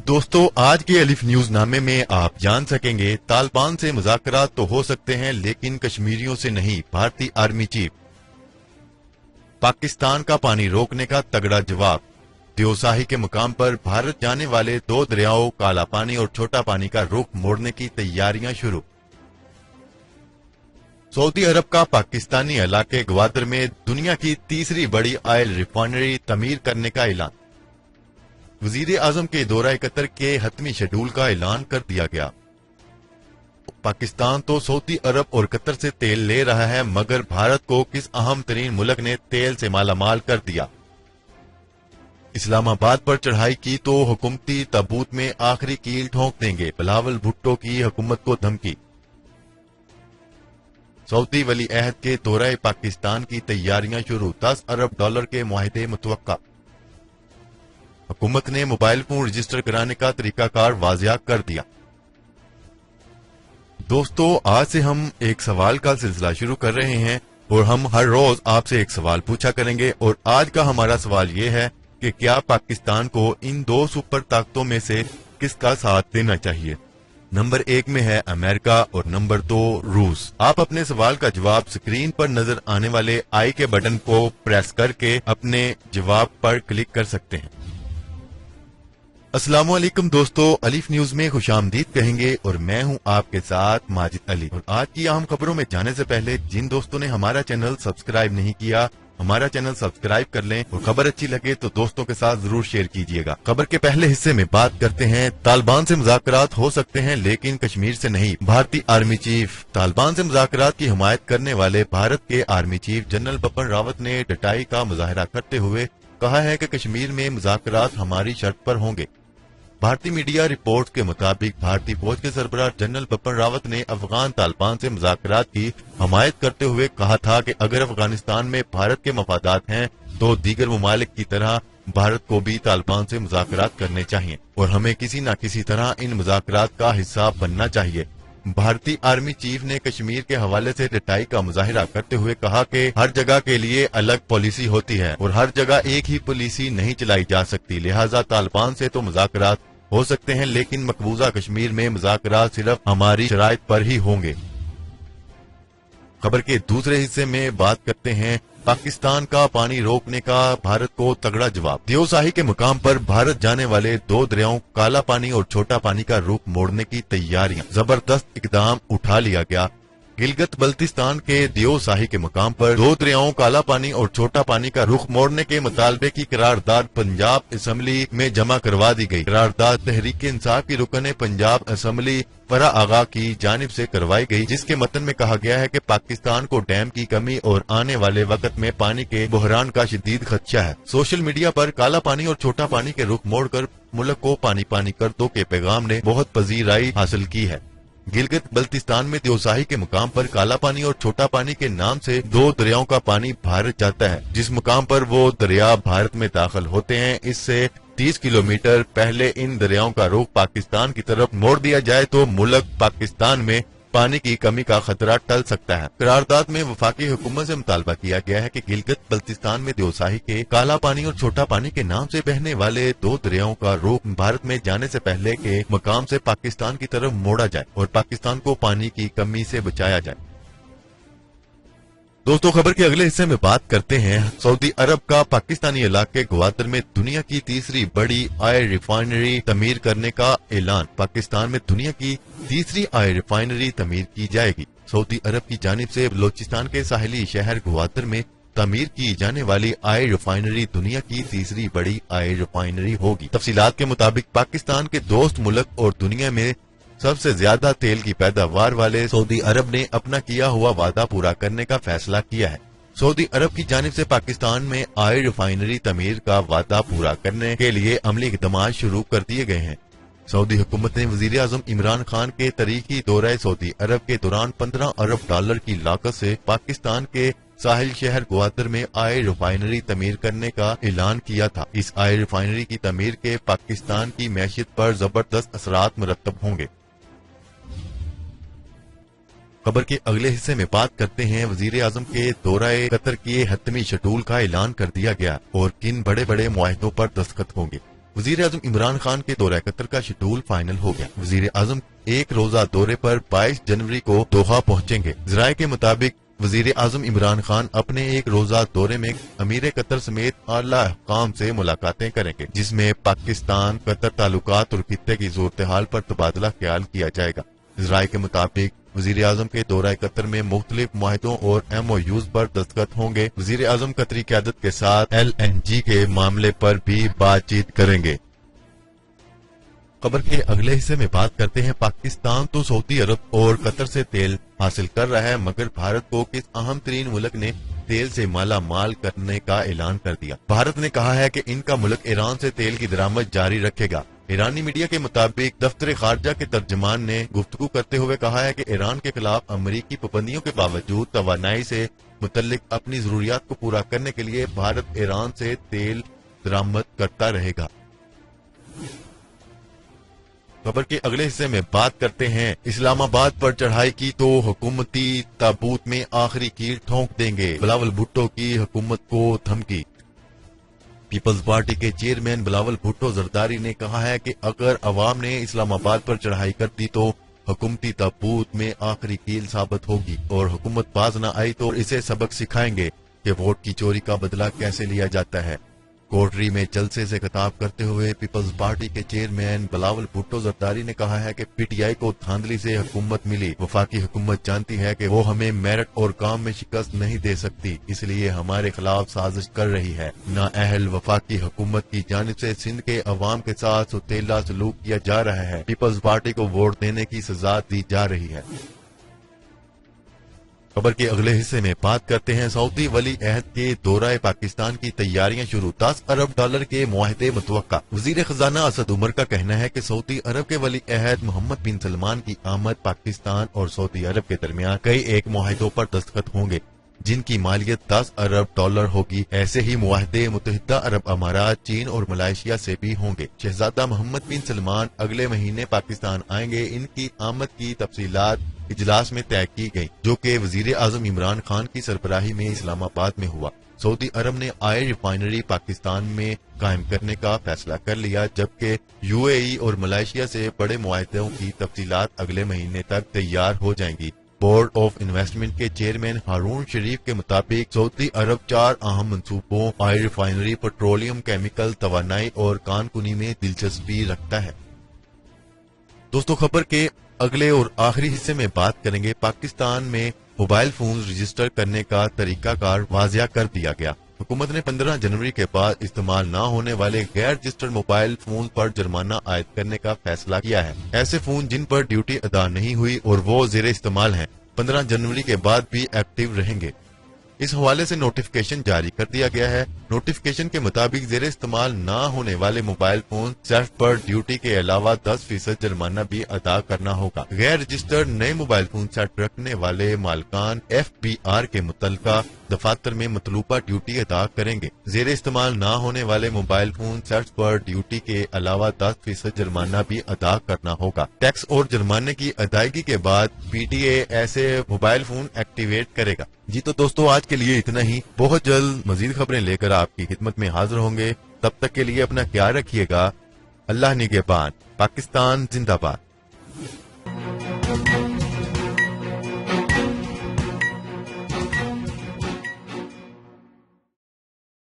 दोस्तों, आज के अलिफ न्यूज नामे में आप जान सकेंगे, तालिबान से मुज़ाकरात तो हो सकते हैं लेकिन कश्मीरियों से नहीं। भारतीय आर्मी चीफ। पाकिस्तान का पानी रोकने का तगड़ा जवाब। दियोसाही के मुकाम पर भारत जाने वाले दो दरियाओं काला पानी और छोटा पानी का रुख मोड़ने की तैयारियां शुरू। सऊदी अरब का पाकिस्तानी इलाके ग्वादर में दुनिया की तीसरी बड़ी ऑयल रिफाइनरी तमीर करने का ऐलान। वजीर आजम के दौरा कतर के हतमी शेड्यूल का ऐलान कर दिया गया। पाकिस्तान तो सऊदी अरब और कतर से तेल ले रहा है, मगर भारत को किस अहम तरीन मुल्क ने तेल से मालामाल कर दिया। इस्लामाबाद पर चढ़ाई की तो हुकूमती ताबूत में आखिरी कील ठोंक देंगे। बिलावल भुट्टो की हुकूमत को धमकी। सऊदी वली अहद के दौरा पाकिस्तान की तैयारियां शुरू। $10 अरब के मुआहदे मुतवक्का। हुकूमत ने मोबाइल फोन रजिस्टर कराने का तरीकाकार वाज़िया कर दिया। दोस्तों, आज से हम एक सवाल का सिलसिला शुरू कर रहे हैं और हम हर रोज आपसे एक सवाल पूछा करेंगे। और आज का हमारा सवाल ये है कि क्या पाकिस्तान को इन दो सुपर ताकतों में से किसका साथ देना चाहिए। नंबर 1 में है अमेरिका और नंबर 2 रूस। आप अपने सवाल का जवाब स्क्रीन पर नजर आने वाले आई के बटन को प्रेस करके अपने जवाब पर क्लिक कर सकते हैं। अस्सलामुअलैकुम दोस्तों, अलिफ न्यूज में खुशामदीद कहेंगे और मैं हूं आपके साथ माजिद अली। और आज की अहम खबरों में जाने से पहले जिन दोस्तों ने हमारा चैनल सब्सक्राइब नहीं किया, हमारा चैनल सब्सक्राइब कर लें और खबर अच्छी लगे तो दोस्तों के साथ जरूर शेयर कीजिएगा। खबर के पहले हिस्से में बात करते हैं, तालिबान से मुज़ाकरात हो सकते हैं लेकिन कश्मीर से नहीं। भारतीय आर्मी चीफ। तालिबान से मुज़ाकरात की हिमायत करने वाले भारत के army chief general Bipin Rawat ने डटाई का मुजाहरा करते हुए कहा है कि कश्मीर में मुज़ाकरात हमारी शर्त पर होंगे। भारतीय मीडिया रिपोर्ट के मुताबिक भारतीय फौज के सरबराह जनरल बिपिन रावत ने अफगान तालिबान से मुज़ाकरात की हमायत करते हुए कहा था कि अगर अफगानिस्तान में भारत के मफादात हैं तो दीगर ममालिक की तरह भारत को भी तालिबान से मुज़ाकरात करने चाहिए और हमें किसी न किसी तरह इन मुज़ाकरात का हिस्सा बनना चाहिए। भारतीय आर्मी चीफ ने कश्मीर के हवाले से डटाई का मुजाहिरा करते हुए कहा कि हर जगह के लिए अलग पॉलिसी होती है और हर जगह एक ही पॉलिसी नहीं चलाई जा सकती, लिहाजा तालिबान से तो मुज़ाकरात हो सकते हैं लेकिन मकबूजा कश्मीर में मुज़ाकरात सिर्फ हमारी शराइत पर ही होंगे। खबर के दूसरे हिस्से में बात करते हैं, पाकिस्तान का पानी रोकने का भारत को तगड़ा जवाब। दियोसाही के मुकाम पर भारत जाने वाले दो दरियाओं काला पानी और छोटा पानी का रुख मोड़ने की तैयारियां। जबरदस्त इकदाम उठा लिया गया। गिलगित बल्तिस्तान के दियोसाही के मुकाम पर दो दरियाओं काला पानी और छोटा पानी का रुख मोड़ने के मुतालबे की करारदाद पंजाब असेंबली में जमा करवा दी गई। करारदाद तहरीक इंसाफ की रुकन पंजाब असेंबली फरा आगा की जानिब से करवाई गई, जिसके मतन में कहा गया है कि पाकिस्तान को डैम की कमी और आने वाले वक्त में पानी के बहरान का शदीद खदशा है। सोशल मीडिया पर काला पानी और छोटा पानी के रुख मोड़कर मुल्क को पानी पानी कर दो के पैगाम ने बहुत पजीराई हासिल की है। गिलगित बल्तिस्तान में दियोसाही के मुकाम पर काला पानी और छोटा पानी के नाम से दो दरियाओं का पानी भारत जाता है। जिस मुकाम पर वो दरिया भारत में दाखिल होते हैं, इससे 30 किलोमीटर पहले इन दरियाओं का रुख पाकिस्तान की तरफ मोड़ दिया जाए तो मुल्क पाकिस्तान में पानी की कमी का खतरा टल सकता है। करारदाद में वफाकी हुकूमत से मुतालबा किया गया है कि गिलगित बल्तिस्तान में दियोसाही के काला पानी और छोटा पानी के नाम से बहने वाले दो दरियाओं का रुख भारत में जाने से पहले के मुकाम से पाकिस्तान की तरफ मोड़ा जाए और पाकिस्तान को पानी की कमी से बचाया जाए। दोस्तों, खबर के अगले हिस्से में बात करते हैं, सऊदी अरब का पाकिस्तानी इलाके ग्वादर में दुनिया की तीसरी बड़ी ऑयल रिफाइनरी तमीर करने का ऐलान। पाकिस्तान में दुनिया की तीसरी ऑयल रिफाइनरी तमीर की जाएगी। सऊदी अरब की जानिब से बलोचिस्तान के साहिली शहर ग्वादर में तमीर की जाने वाली ऑयल रिफाइनरी दुनिया की तीसरी बड़ी ऑयल रिफाइनरी होगी। तफसीलात के मुताबिक पाकिस्तान के दोस्त मुल्क और दुनिया में सबसे ज्यादा तेल की पैदावार वाले सऊदी अरब ने अपना किया हुआ वादा पूरा करने का फैसला किया है। सऊदी अरब की जानिब से पाकिस्तान में ऑयल रिफाइनरी तमीर का वादा पूरा करने के लिए अमली इक़दाम शुरू कर दिए गए हैं। सऊदी हुकूमत ने वजीर आजम इमरान खान के तारीखी दौरे सऊदी अरब के दौरान $15 अरब की लागत से पाकिस्तान के साहिल शहर ग्वादर में ऑयल रिफाइनरी तमीर करने का ऐलान किया था। इस ऑयल रिफाइनरी की तमीर के पाकिस्तान की मैशियत पर जबरदस्त असरात मुरतब होंगे। खबर के अगले हिस्से में बात करते हैं, वजीर आजम के दौराए कतर के हतमी शेड्यूल का ऐलान कर दिया गया और किन बड़े बड़े मुआहदों पर दस्तखत होंगे। وزیر اعظم عمران خان کے دورہ قطر کا شیڈول فائنل ہو گیا۔ وزیر اعظم ایک روزہ دورے پر 22 جنوری کو دوحہ پہنچیں گے۔ ذرائع کے مطابق وزیر اعظم عمران خان اپنے ایک روزہ دورے میں امیر قطر سمیت اعلیٰ حکام سے ملاقاتیں کریں گے، جس میں پاکستان قطر تعلقات اور خطے کی صورتحال پر تبادلہ خیال کیا جائے گا۔ ذرائع کے مطابق وزیر اعظم کے دورہ قطر میں مختلف معاہدوں اور MOUs پر دستخط ہوں گے۔ وزیر اعظم قطری قیادت کے ساتھ LNG کے معاملے پر بھی بات چیت کریں گے۔ خبر کے اگلے حصے میں بات کرتے ہیں۔ پاکستان تو سعودی عرب اور قطر سے تیل حاصل کر رہا ہے، مگر بھارت کو کس اہم ترین ملک نے تیل سے مالا مال کرنے کا اعلان کر دیا؟ بھارت نے کہا ہے کہ ان کا ملک ایران سے تیل کی درآمد جاری رکھے گا۔ ایرانی میڈیا کے مطابق دفتر خارجہ کے ترجمان نے گفتگو کرتے ہوئے کہا ہے کہ ایران کے خلاف امریکی پابندیوں کے باوجود توانائی سے متعلق اپنی ضروریات کو پورا کرنے کے لیے بھارت ایران سے تیل درآمد کرتا رہے گا۔ خبر کے اگلے حصے میں بات کرتے ہیں۔ اسلام آباد پر چڑھائی کی تو حکومتی تابوت میں آخری کیل ٹھونک دیں گے، بلاول بھٹو کی حکومت کو دھمکی۔ پیپلز پارٹی کے چیئرمین بلاول بھٹو زرداری نے کہا ہے کہ اگر عوام نے اسلام آباد پر چڑھائی کر دی تو حکومتی تابوت میں آخری کیل ثابت ہوگی، اور حکومت باز نہ آئی تو اسے سبق سکھائیں گے کہ ووٹ کی چوری کا بدلہ کیسے لیا جاتا ہے۔ کوٹری میں جلسے سے خطاب کرتے ہوئے پیپلز پارٹی کے چیئرمین بلاول بھٹو زرداری نے کہا ہے کہ PTI کو دھاندلی سے حکومت ملی۔ وفاقی حکومت جانتی ہے کہ وہ ہمیں میرٹ اور کام میں شکست نہیں دے سکتی، اس لیے ہمارے خلاف سازش کر رہی ہے۔ نااہل وفاقی حکومت کی جانب سے سندھ کے عوام کے ساتھ سوتیلا سلوک کیا جا رہا ہے، پیپلز پارٹی کو ووٹ دینے کی سزا دی جا رہی ہے۔ خبر کے اگلے حصے میں بات کرتے ہیں۔ سعودی ولی عہد کے دورہ پاکستان کی تیاریاں شروع، $10 ارب کے معاہدے متوقع۔ وزیر خزانہ اسد عمر کا کہنا ہے کہ سعودی عرب کے ولی عہد محمد بن سلمان کی آمد پاکستان اور سعودی عرب کے درمیان کئی ایک معاہدوں پر دستخط ہوں گے، جن کی مالیت $10 ارب ہوگی۔ ایسے ہی معاہدے متحدہ عرب امارات، چین اور ملائیشیا سے بھی ہوں گے۔ شہزادہ محمد بن سلمان اگلے مہینے پاکستان آئیں گے۔ ان کی آمد کی تفصیلات اجلاس میں طے کی گئی، جو کہ وزیر اعظم عمران خان کی سربراہی میں اسلام آباد میں ہوا۔ سعودی عرب نے آئل ریفائنری پاکستان میں قائم کرنے کا فیصلہ کر لیا، جبکہ UAE اور ملائیشیا سے بڑے معاہدوں کی تفصیلات اگلے مہینے تک تیار ہو جائیں گی۔ بورڈ آف انویسٹمنٹ کے چیئرمین ہارون شریف کے مطابق سعودی عرب 4 اہم منصوبوں آئل ریفائنری، پیٹرولیم، کیمیکل، توانائی اور کان کنی میں دلچسپی رکھتا ہے۔ دوستو، خبر کے اگلے اور آخری حصے میں بات کریں گے۔ پاکستان میں موبائل فونز رجسٹر کرنے کا طریقہ کار واضح کر دیا گیا۔ حکومت نے 15 جنوری کے بعد استعمال نہ ہونے والے غیر رجسٹرڈ موبائل فون پر جرمانہ عائد کرنے کا فیصلہ کیا ہے۔ ایسے فون جن پر ڈیوٹی ادا نہیں ہوئی اور وہ زیر استعمال ہیں، 15 جنوری کے بعد بھی ایکٹیو رہیں گے۔ اس حوالے سے نوٹیفکیشن جاری کر دیا گیا ہے۔ نوٹیفکیشن کے مطابق زیر استعمال نہ ہونے والے موبائل فون صرف پر ڈیوٹی کے علاوہ 10% جرمانہ بھی ادا کرنا ہوگا۔ غیر رجسٹرڈ نئے موبائل فون سیٹ رکھنے والے مالکان FBR کے متعلقہ دفاتر میں مطلوبہ ڈیوٹی ادا کریں گے۔ زیر استعمال نہ ہونے والے موبائل فون سیٹ پر ڈیوٹی کے علاوہ 10% جرمانہ بھی ادا کرنا ہوگا۔ ٹیکس اور جرمانے کی ادائیگی کے بعد PTA ایسے موبائل فون ایکٹیویٹ کرے گا۔ جی تو دوستو، آج کے لیے اتنا ہی۔ بہت جلد مزید خبریں لے کر آپ کی خدمت میں حاضر ہوں گے۔ تب تک کے لیے اپنا خیال رکھیے گا۔ اللہ نگہبان۔ پاکستان زندہ باد۔